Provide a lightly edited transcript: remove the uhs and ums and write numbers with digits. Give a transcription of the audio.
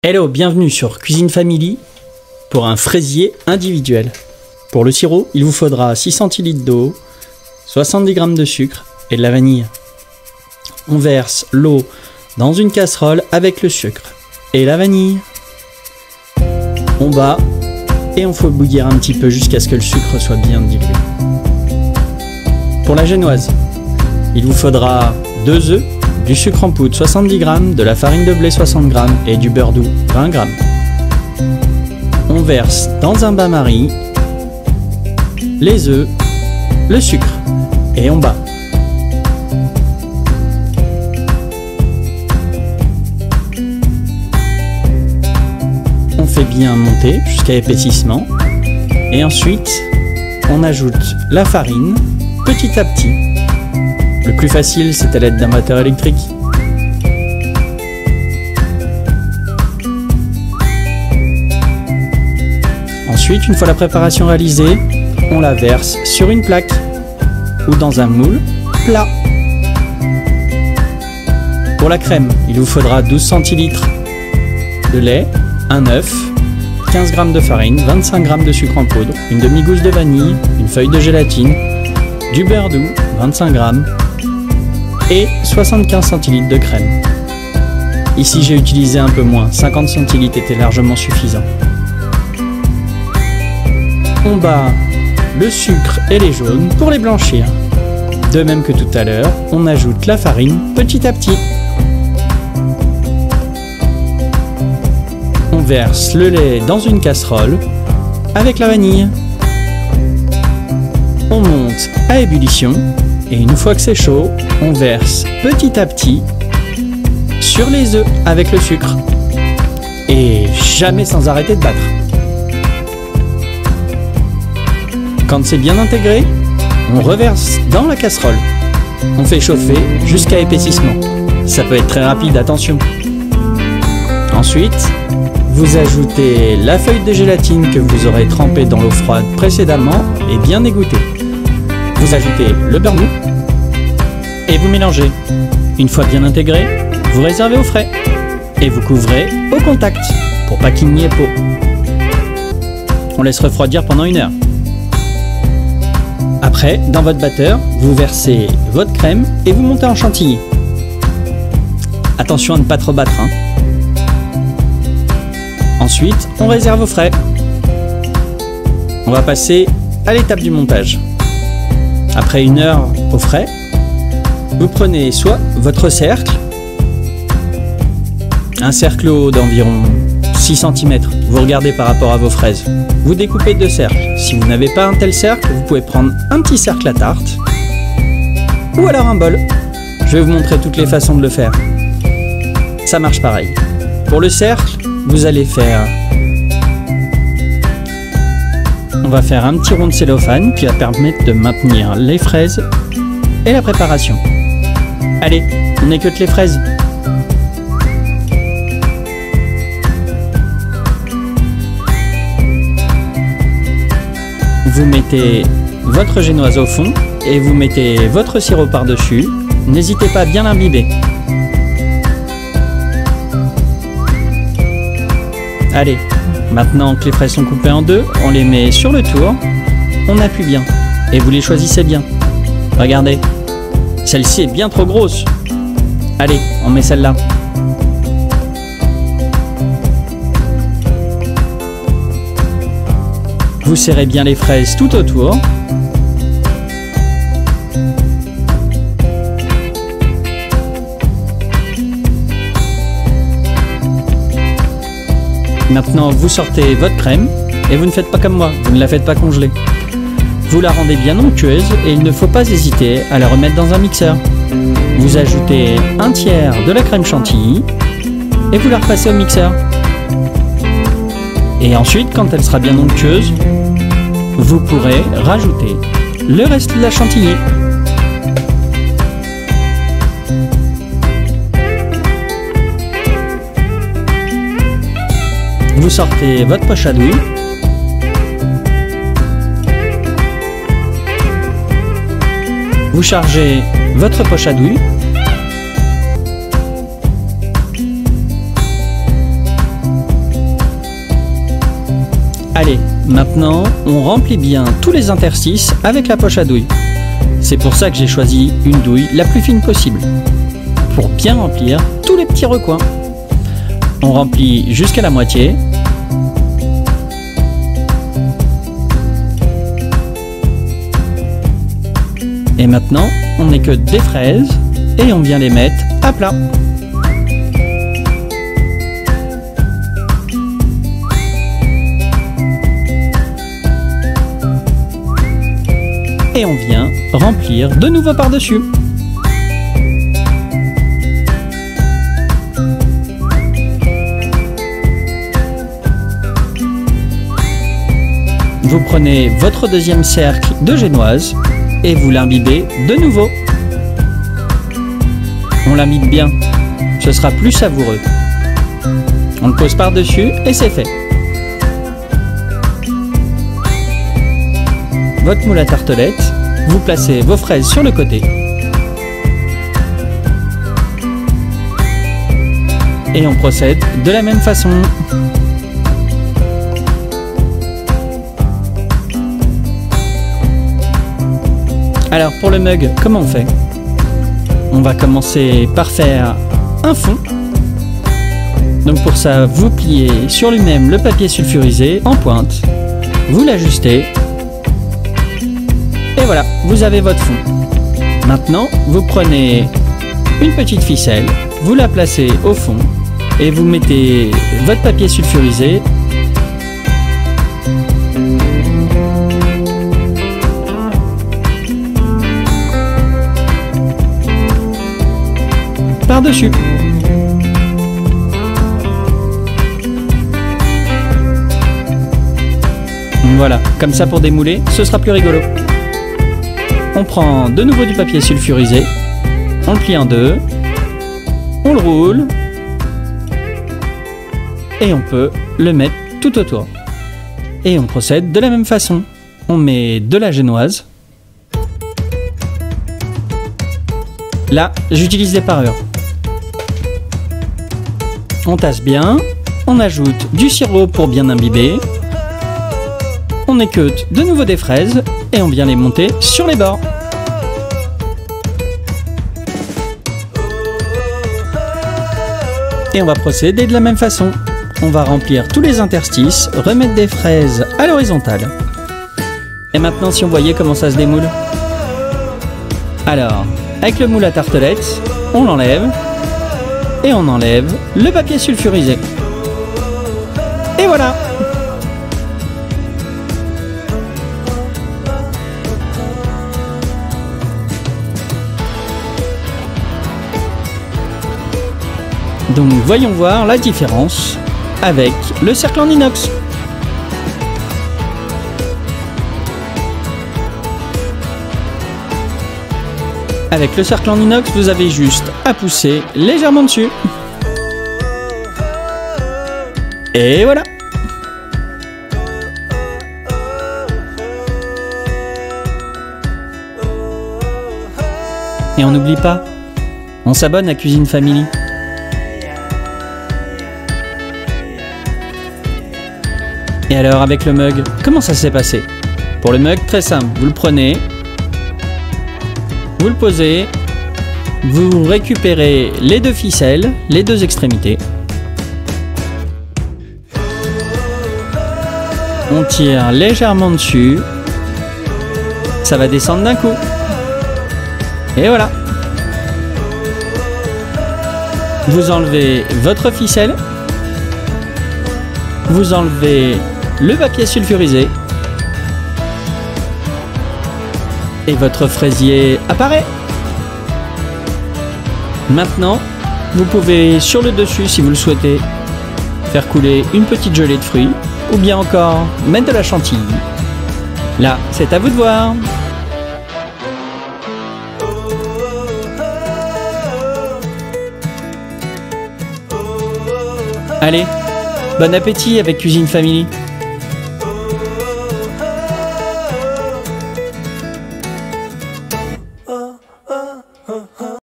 Hello, bienvenue sur Cuisine Family pour un fraisier individuel. Pour le sirop, il vous faudra 6 centilitres d'eau, 70 g de sucre et de la vanille. On verse l'eau dans une casserole avec le sucre et la vanille. On bat et on fait bouillir un petit peu jusqu'à ce que le sucre soit bien dilué. Pour la génoise, il vous faudra 2 œufs, du sucre en poudre 70 g, de la farine de blé 60 g et du beurre doux 20 g. On verse dans un bain-marie les œufs, le sucre et on bat. On fait bien monter jusqu'à épaississement et ensuite on ajoute la farine petit à petit. Le plus facile, c'est à l'aide d'un batteur électrique. Ensuite, une fois la préparation réalisée, on la verse sur une plaque ou dans un moule plat. Pour la crème, il vous faudra 12 centilitres de lait, un œuf, 15 g de farine, 25 g de sucre en poudre, une demi-gousse de vanille, une feuille de gélatine, du beurre doux, 25 g, et 75 centilitres de crème. Ici j'ai utilisé un peu moins, 50 centilitres était largement suffisant. On bat le sucre et les jaunes pour les blanchir. De même que tout à l'heure, on ajoute la farine petit à petit. On verse le lait dans une casserole avec la vanille. On monte à ébullition. Et une fois que c'est chaud, on verse petit à petit sur les œufs avec le sucre. Et jamais sans arrêter de battre. Quand c'est bien intégré, on reverse dans la casserole. On fait chauffer jusqu'à épaississement. Ça peut être très rapide, attention. Ensuite, vous ajoutez la feuille de gélatine que vous aurez trempée dans l'eau froide précédemment et bien égouttée. Vous ajoutez le beurre mou et vous mélangez. Une fois bien intégré, vous réservez au frais et vous couvrez au contact pour pas qu'il n'y ait peau. On laisse refroidir pendant 1 heure. Après, dans votre batteur, vous versez votre crème et vous montez en chantilly. Attention à ne pas trop battre, hein. Ensuite, on réserve au frais. On va passer à l'étape du montage. Après 1 heure au frais, vous prenez soit votre cercle, un cercle haut d'environ 6 cm, vous regardez par rapport à vos fraises. Vous découpez 2 cercles. Si vous n'avez pas un tel cercle, vous pouvez prendre un petit cercle à tarte ou alors un bol. Je vais vous montrer toutes les façons de le faire. Ça marche pareil. Pour le cercle, vous allez faire... On va faire un petit rond de cellophane qui va permettre de maintenir les fraises et la préparation. Allez, on écoute les fraises. Vous mettez votre génoise au fond et vous mettez votre sirop par-dessus. N'hésitez pas à bien l'imbiber. Allez. Maintenant que les fraises sont coupées en 2, on les met sur le tour, on appuie bien et vous les choisissez bien. Regardez, celle-ci est bien trop grosse. Allez, on met celle-là. Vous serrez bien les fraises tout autour. Maintenant, vous sortez votre crème et vous ne faites pas comme moi, vous ne la faites pas congeler. Vous la rendez bien onctueuse et il ne faut pas hésiter à la remettre dans un mixeur. Vous ajoutez 1/3 de la crème chantilly et vous la repassez au mixeur. Et ensuite, quand elle sera bien onctueuse, vous pourrez rajouter le reste de la chantilly. Vous sortez votre poche à douille. Vous chargez votre poche à douille. Allez, maintenant, on remplit bien tous les interstices avec la poche à douille. C'est pour ça que j'ai choisi une douille la plus fine possible, pour bien remplir tous les petits recoins. On remplit jusqu'à la moitié. Et maintenant, on n'est que des fraises et on vient les mettre à plat. Et on vient remplir de nouveau par-dessus. Vous prenez votre deuxième cercle de génoise et vous l'imbibez de nouveau. On l'imbibe bien, ce sera plus savoureux. On le pose par-dessus et c'est fait. Votre moule à tartelettes, vous placez vos fraises sur le côté. Et on procède de la même façon. Alors pour le mug, comment on fait? On va commencer par faire un fond. Donc pour ça, vous pliez sur lui-même le papier sulfurisé en pointe. Vous l'ajustez. Et voilà, vous avez votre fond. Maintenant, vous prenez une petite ficelle, vous la placez au fond et vous mettez votre papier sulfurisé par-dessus. Voilà, comme ça pour démouler, ce sera plus rigolo. On prend de nouveau du papier sulfurisé, on le plie en deux, on le roule et on peut le mettre tout autour. Et on procède de la même façon. On met de la génoise. Là, j'utilise des parures. On tasse bien, on ajoute du sirop pour bien imbiber. On équeute de nouveau des fraises et on vient les monter sur les bords. Et on va procéder de la même façon. On va remplir tous les interstices, remettre des fraises à l'horizontale. Et maintenant, si on voyait comment ça se démoule. Alors, avec le moule à tartelettes, on l'enlève et on enlève le papier sulfurisé. Et voilà! Donc voyons voir la différence avec le cercle en inox. Avec le cercle en inox, vous avez juste à pousser légèrement dessus. Et voilà. Et on n'oublie pas, on s'abonne à Cuisine Family. Et alors avec le mug, comment ça s'est passé? Pour le mug, très simple, vous le prenez, vous le posez, vous récupérez les deux ficelles, les deux extrémités. On tire légèrement dessus, ça va descendre d'un coup. Et voilà. Vous enlevez votre ficelle, vous enlevez le papier sulfurisé et votre fraisier apparaît. Maintenant, vous pouvez sur le dessus, si vous le souhaitez, faire couler une petite gelée de fruits ou bien encore mettre de la chantilly. Là, c'est à vous de voir. Allez, bon appétit avec Cuisine Family.